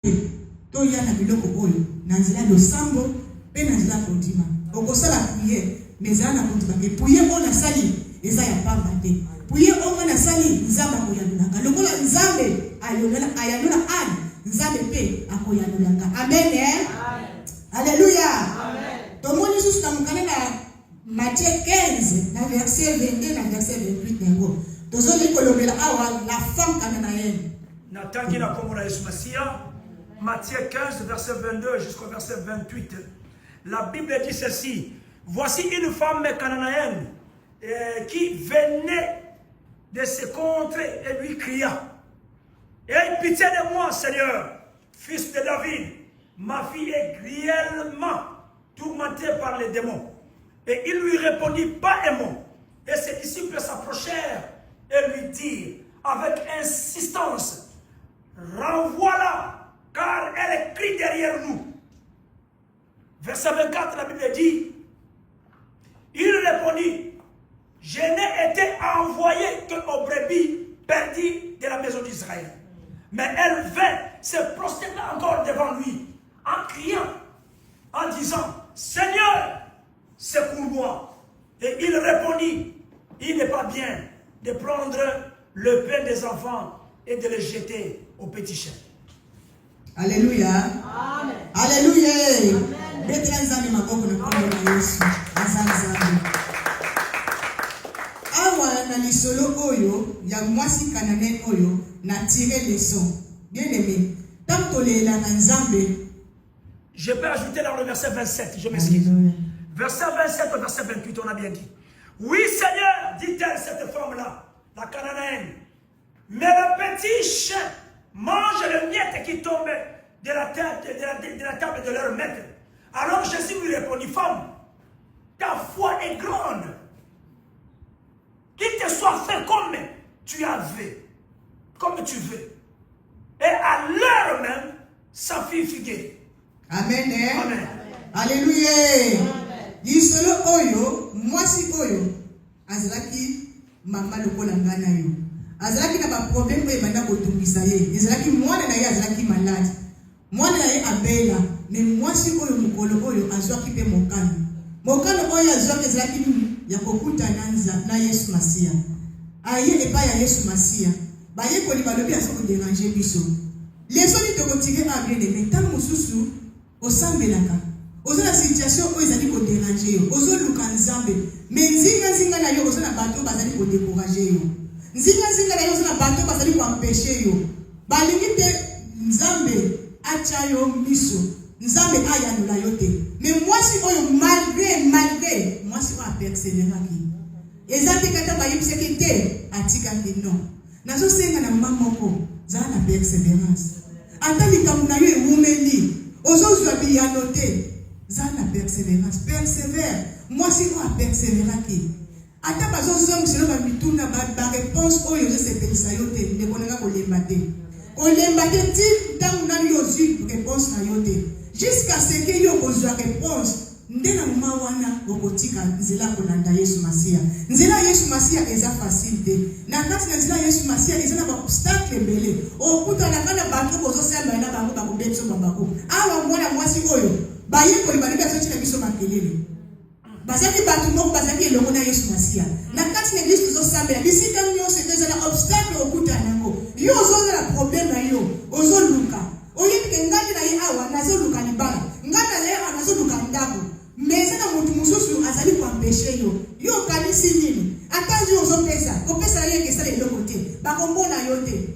to yana biloko oyo nanzela losambo pe nanzela kondima okosala prière mais ana kondima ke prière ona sali eza ya pamba te prière ona sali nzamba koyanulanga lokola nzambe ayanola an nzambe pe akoyanulanga amen alléluia amen tomoni susu na mukana na Matthieu 15 na verset 22 na verset 28 nango tozoli kolobela awa la femme cananéenne natangi na kombo na Yesu Masia. Matthieu 15, verset 22 jusqu'au verset 28. La Bible dit ceci. Voici une femme cananéenne qui venait de ses contrées et lui cria. Aie pitié de moi, Seigneur, fils de David. Ma fille est grièvement tourmentée par les démons. Et il lui répondit pas un mot. Et ses disciples s'approchèrent et lui dirent avec insistance, renvoie-la, car elle crie derrière nous. Verset 24, la Bible dit, il répondit, je n'ai été envoyé qu'aux brebis perdues de la maison d'Israël. Mais elle vint se prosterner encore devant lui, en criant, en disant, Seigneur, secours-moi. Et il répondit, il n'est pas bien de prendre le pain des enfants et de le jeter aux petits chiens. Alléluia. Amen. Alléluia. Amen. Awa na lisolo oyo ya mwasi Cananéen oyo na tirer leçon. Bien aimé. Tant que les la nzambe. Je peux ajouter dans le verset 27, je m'excuse. Verset 27 au verset 28, on a bien dit. Oui Seigneur, dit-elle cette femme-là, la Cananéenne. Mais le petit chien mange le miette qui tombe de la table de leur maître. Alors Jésus lui répondit, femme, ta foi est grande. Qu'il te soit fait comme tu as fait, comme tu veux. Et à l'heure même, sa fille fut guérie. Amen. Amen. Alléluia. Yisolo oyo, mwasi oyo, azalaki mama lokola ngana yo. Azalaki na ba problème oyo banda kotumbisa ye. Azalaki mwana na ye azalaki malade. Mwana na ye abela, mais mwasi oyo mukolo oyo azwaki pe mokano. Mokano oyo azwaki azalaki ya kokuta na Yesu Masia. Aye epa ya Yesu Masia. Ba ye ko libalobi aso ko déranger biso. Leso ni tokotike a bien aimé, tant mususu osambelaka. Ozo na situation oyo ezali ko déranger yo. Ozo luka nzambe. Mais nzinga na yo ozo na bato bazali ko décourager yo. Nzinga na yo ozo na bato bazali ko empêcher yo. Balingi te nzambe acha yo miso. Nzambe ayanula yo te. Mais mwasi oyo malgré mwasi oyo persévéraki. Ezati kata bayebiseki te atikaki non. Nazo senga na mamoko za na persévérance. Ata likambo na yo ewumeli. Ozozwa biyano te. Za na persévérance. Persévère. Mwasi oyo persévéraki. Ata bazozonga selo ba mituna ba réponse oyo zesepelisa yo te. Ndekonanga kolemba te. Kolemba te ti tangu nani yo zwi réponse na yo te. Jusqu'à ce que yo kozwa réponse. Ndena mama wana okotika nzela kolanda Yesu Masia. Nzela Yesu Masia eza facile te. Na kati na nzela Yesu Masia eza na ba obstacle mbele. Okuta na kana bantu bozosamba na bango bakubetso babako. Awa mwana mwasi oyo baye ko libani azochina biso makelele. Bazaki bantu moko bazaki elongo na Yesu Masia. Na kati na Yesu zosamba bisika nyonso eza na obstacle okuta nango. Yo ozoza na problème na yo. Ozoluka. Oyebike ngani na ye awa nazoluka libala. Ngani na ye anazoluka ndako. Mais na mutu mususu azali ko empêcher yo. Yo kanisi nini? Atazi ozo pesa. Ko pesa ye ke sala eloko te. Ba kombona yo te.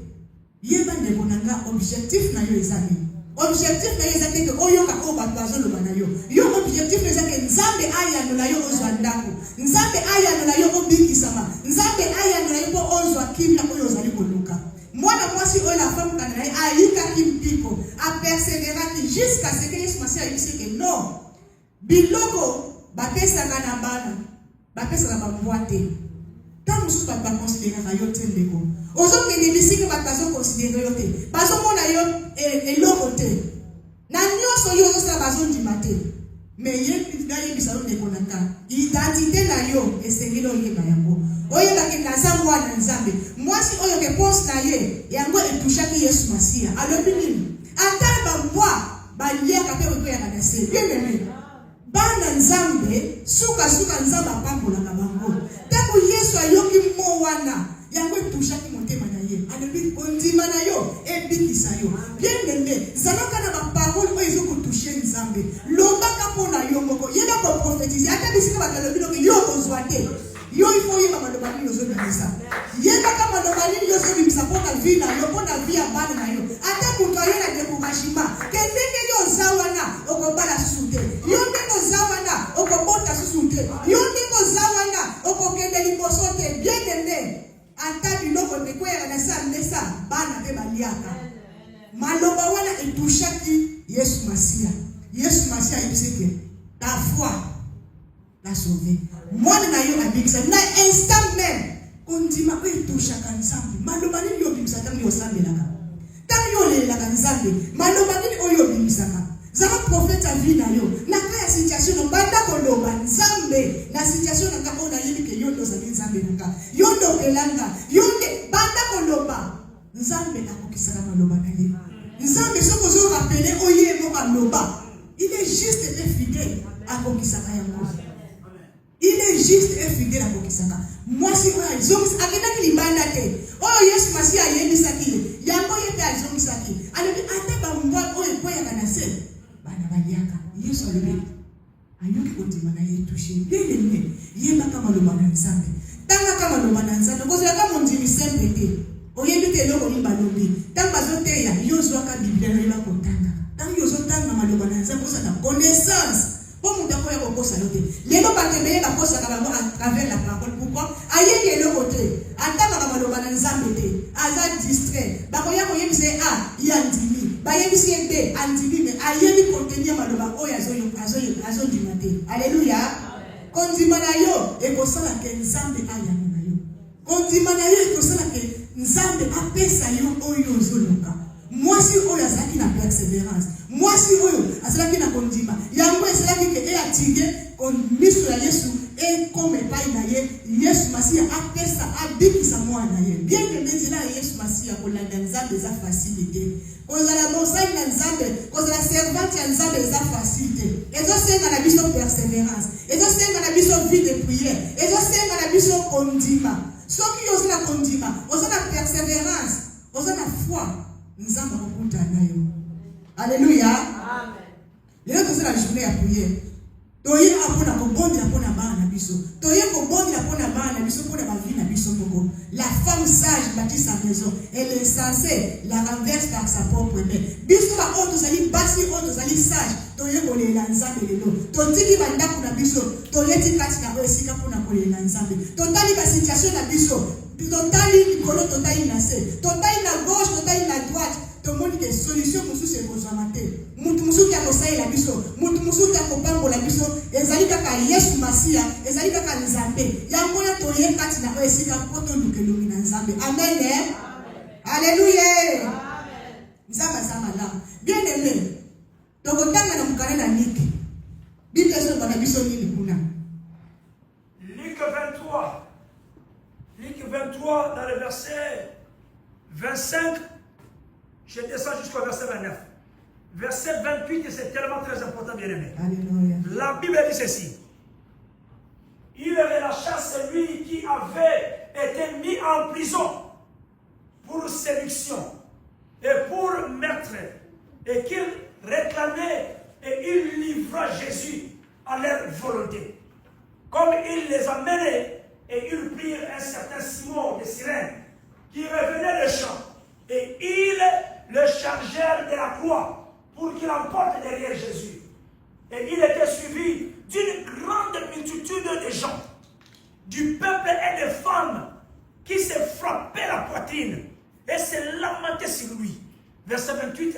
Yeba ndeko nanga objectif na yo ezali. Objectif na yo ezali ke oyo ka ko bato azoloba na yo. Yo objectif na ezali ke nzambe ayanola yo ozwa ndako. Nzambe ayanola yo obikisama. Nzambe ayanola yo po ozwa kimia oyo ozali koluka. Mwana mwasi oyo la femme Cananéen ayika kimpiko. A persévérer jusqu'à ce que Yesu Masia dise que non. Biloko bapesa na bana bapesa na bamboate tant mususu ba considérer yo te ndeko ozo ke bisika batazo considérer yo te bazo mona yo eloko te na nyoso yo zo sa bazo ndimate mais ye ndaye bisalo ndeko naka identité na yo esengelo ye ba yango oyo ba ke naza mwana nzambe mwasi oyo ke poste na ye yango etushaki Yesu Masia alobi nini Ata ba baliaka pe ko ya kana se. Bien aimé. Bana nzambe suka nzambe apambola na bango. Tango Yesu ayoki mo wana yango etushaki motema na ye. Alobi kondima na yo ebikisa yo. Bien aimé. Zalaka na ba parole oyo ezokutoucher nzambe. Lombaka pona yo moko. Yeba ko prophétiser. Ata bisika bakalobi loki yo kozwa te. Yo il faut yeba maloba nini ozobimisa. Yeba kama maloba nini yo ozobimisa pona vie na yo, pona vie ya bana na yo. Ata kuto yo na découragement. Kendenge yo zawana okobala susute. Yo ndeko zawana okobota susute. Yo ndeko zawana okokende liboso te. Bien aimé. Ata biloko nekwera na sa mesa bana pe baliaka. Maloba wana etushaki Yesu Masia. Yesu Masia ibiseke ta foi la sauver. Mwana na yo abikisa na instant même kondima ko etushaka nzambe. Maloba nini yo bimisa tangi yo sambelaka. Tangi yo lelaka nzambe. Maloba nini oyo bimisaka. Zama prophète a vie na yo. Na kaya situation banda koloba nzambe na situation na kako na yebi ke yondo za nzambe naka. Yondo kelanga. Yonde banda koloba nzambe na kokisaka maloba na ye. Nzambe soko zo rappeler oye mo maloba. Il est juste et fidèle à kokisaka yango. Il est juste et fidèle à kokisaka. Moi si oya zongi akena kilibanda te. Oh Yesu Masi ayebisaki. Yango yete azongisaki. Alobi ata ba mbwa oyo koya kana se. Bana baliaka. Yesu alobi ayoki kondima na ye touché. Bien aimé. Yeba kama loba na nzambe. Tanga kama loba na nzambe. Kozela kama ndimi semble te. Oyebi te loko ni balobi. Tanga bazote ya yozo aka Biblia no yeba kotanga. Tanga yozo tanga maloba na nzambe kosa na connaissance. Pour mon d'accord avec vos salotés. Les gens qui ont la cause à travers la parole. Pourquoi? Aïe, le côté. Attends, ma maman, on zambé. Azad distrait. Bakoya, on y a A, yandimi. Baye, c'est B, andimi. Mais aïe, il contenir ma loba. Oh, azo du matin. Alléluia. Kondimanayo, et pour ça, la kenzambe ayamanayo. Kondimanayo, et pour ça, la kenzambe apesayo, oyo zoloka. Moi, si oyo azaki na persévérance. Moi, si oyo azaki na kondima. Yango ezalaki ke e atige kon miso ya Yesu e comme epai na ye. Yesu Masia apesa abikisa mwana ye. Bien que maintenant Yesu Masia kolanda nzambe za facilité. Kozala mosali na nzambe, kozala servante ya nzambe za facilité. Ezo senga na biso persévérance. Ezo senga na biso vie de prière. Ezo senga na biso kondima. Soki ozo na kondima, ozo na persévérance, ozo na foi. Nzambe okuta nayo. Alléluia. Amen. Lelo c'est la journée à prier. Toye apona kobondi apona bana biso. Toye kobondi apona bana biso pona ba vie na biso moko. La femme sage bâtit sa maison. Elle est censée la renverse par sa propre main. Biso ba auto zali basi auto zali sage. Toye kolela nzambe lelo. Totiki banda kuna biso. Toye tikati na esika pona kolela nzambe. Totali ba situation na biso. Totali likolo totali na se. Totali na gauche totali na droite. Tout le monde qui est solution pour ce que vous avez. Mutu musu qui a conseillé la biso, mutu musu qui a compris la biso, ezali kaka Yesu Masia, ezali kaka Nzambe. Yangoya toye kati na esika poto lukelumi na Nzambe. Amen. Alléluia. Amen. Nzamba zamala. Bien aimé. Tokotanga na mukane na Nick. Bible so bana biso nini kuna. Luc 23. Luc 23 dans le verset 25. Je descends jusqu'au verset 29. Verset 28, c'est tellement très important, bien aimé. Alléluia. La Bible dit ceci. Il relâcha celui qui avait été mis en prison pour séduction et pour meurtre, et qu'il réclamait et il livra Jésus à leur volonté. Comme il les a menés, et ils prirent un certain Simon de Cyrène qui revenait de champ, et ils le chargèrent de la croix pour qu'il emporte derrière Jésus. Et il était suivi d'une grande multitude de gens, du peuple et des femmes qui se frappaient la poitrine et se lamentaient sur lui. Verset 28,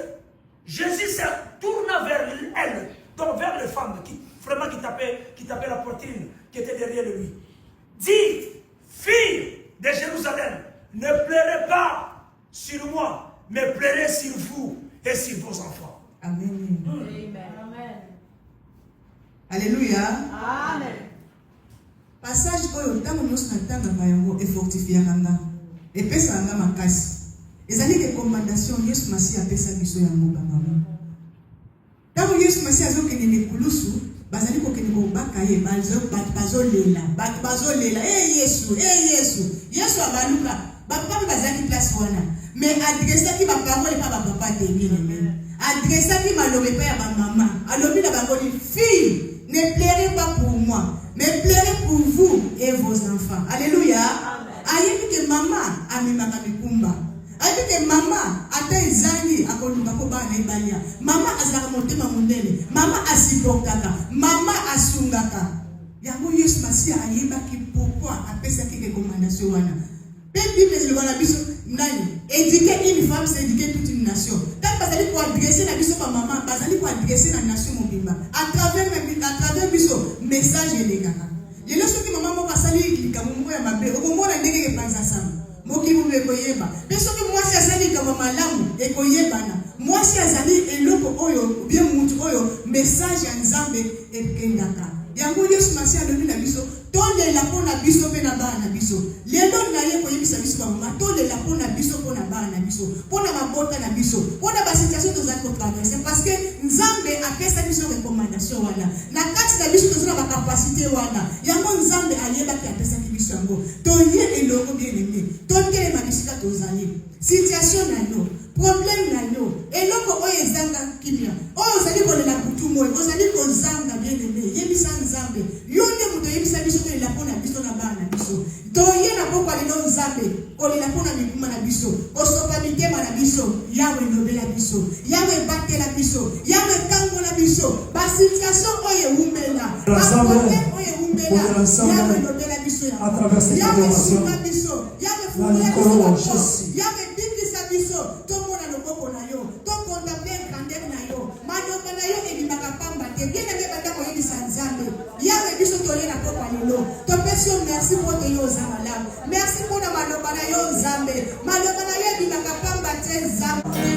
Jésus se tourna vers elle, donc vers les femmes qui tapaient la poitrine qui était derrière lui. Dit, filles de Jérusalem, ne pleurez pas sur moi, mais pleurez sur vous et sur vos enfants. Amen. Amen. Alléluia. Amen. Passage oyo ntango nyonso na tanga yango efortifiaka nga epesaka nga makasi ezali recommandation Yesu Masiya apesa biso yango papa. Tango Yesu Masiya azokende nekulusu bazali kokende kobaka ye bazolela bazolela Yesu Yesu abaluka bapapa bazali place wana mais adressaki ba parole pa papa te bien adressaki malobe pa ya ba maman alobi na bango ni fille ne pleurez pas pour moi mais pleurez pour vous et vos enfants. Alléluia. Ayebi ke mama amemaka mikumba. Ayebi ke mama ata ezangi akoluka ko bana ibalia. Mama azalaka motema mondele. Mama asipokaka. Mama asungaka. Yango Yesu Masiya ayebaki pourquoi apesaki recommandation wana. Bible le wana biso nani éduquer une femme c'est éduquer toute une nation. Tant bazali ko adresser na biso pa maman bazali ko adresser na nation mobimba à travers biso message elekaka. Lelo soki maman moko asali likambo ya mabe okomona ndenge epanza sana moki mumbe koyeba pe soki mwasi asali likambo malamu ekoyebana mwasi azali eloko oyo bien mutu oyo message ya Nzambe ekendaka. Yango Yesu Masiya alobi na biso tolela pona biso pe na bana biso lelo na ye koyebisa biso ba mama tolela pona biso pona bana biso pona mabota na biso pona ba situation tozali ko traverser parce que Nzambe apesa biso recommandation wana na kati na biso tozala ba capacité wana yango Nzambe ayeba ki apesa ki biso yango toye eloko bien aimé tokele mabisika tozali situation na yo problème na yo eloko oyo ezanga kimia oyo ozali kolela kutu moyo ozali kozanga bien aimé yebisa Nzambe yo nde moto yebisa biso tolela pona biso na bana biso toye na pokwa lelo Nzambe kolela pona mikuma na biso osopa mitema na biso yawe ndobela biso yawe batela biso yawe kangola biso ba situation oyo umbela ba problème oyo umbela yawe ndobela biso yawe sunga biso yawe fungula biso yawe bibisa biso tomona loboko na yo to contempler grandeur na yo maloba na yo ebimaka pamba te bien aimé bata koyebisa Nzambe yawe biso toye na pokwa lelo topesi yo merci pour te yo zamala merci pour na maloba na yo Nzambe maloba na yo ebimaka pamba te Nzambe